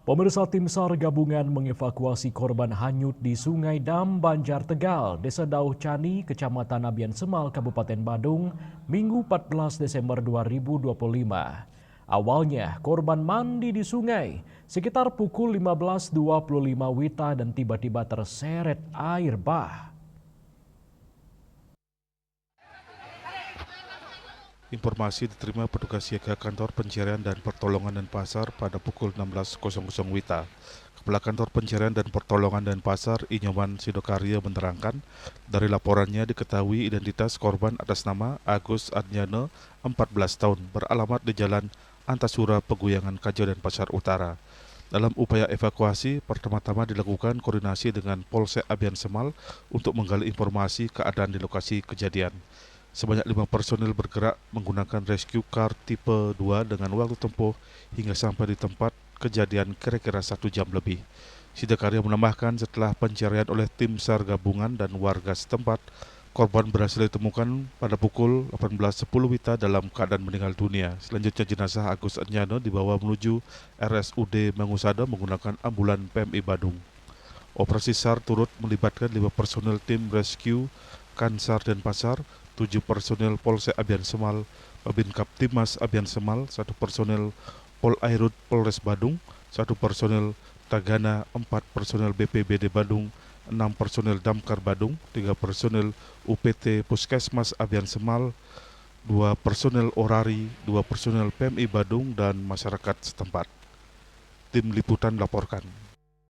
Pemirsa, tim SAR gabungan mengevakuasi korban hanyut di Sungai Dam, Banjar Tegal, Desa Dauh Cani, Kecamatan Abian Semal, Kabupaten Badung, Minggu 14 Desember 2025. Awalnya, korban mandi di sungai sekitar pukul 15.25 WITA dan tiba-tiba terseret air bah. Informasi diterima petugas siaga kantor pencarian dan pertolongan Denpasar pada pukul 16.00 WITA. Kepala Kantor Pencarian dan Pertolongan Denpasar, Inyoman Sidokarya menerangkan, dari laporannya diketahui identitas korban atas nama Agus Adnyana, 14 tahun, beralamat di Jalan Antasura, Peguyangan Kajo, Denpasar Utara. Dalam upaya evakuasi, pertama-tama dilakukan koordinasi dengan Polsek Abian Semal untuk menggali informasi keadaan di lokasi kejadian. Sebanyak 5 personil bergerak menggunakan rescue car tipe 2 dengan waktu tempuh hingga sampai di tempat kejadian kira-kira 1 jam lebih. Sidokarya menambahkan setelah pencarian oleh tim SAR gabungan dan warga setempat, korban berhasil ditemukan pada pukul 18.10 WITA dalam keadaan meninggal dunia. Selanjutnya jenazah Agus Adnyana dibawa menuju RSUD Mangusada menggunakan ambulan PMI Badung. Operasi SAR turut melibatkan 5 personil tim rescue Kansar Denpasar, 7 personil Polsek Abian Semal, Babin Kaptimas Abian Semal, 1 personil Pol Airut Polres Badung, 1 personil Tagana, 4 personil BPBD Badung, 6 personil Damkar Badung, 3 personil UPT Puskesmas Abian Semal, 2 personil Orari, 2 personil PMI Badung, dan masyarakat setempat. Tim Liputan laporkan.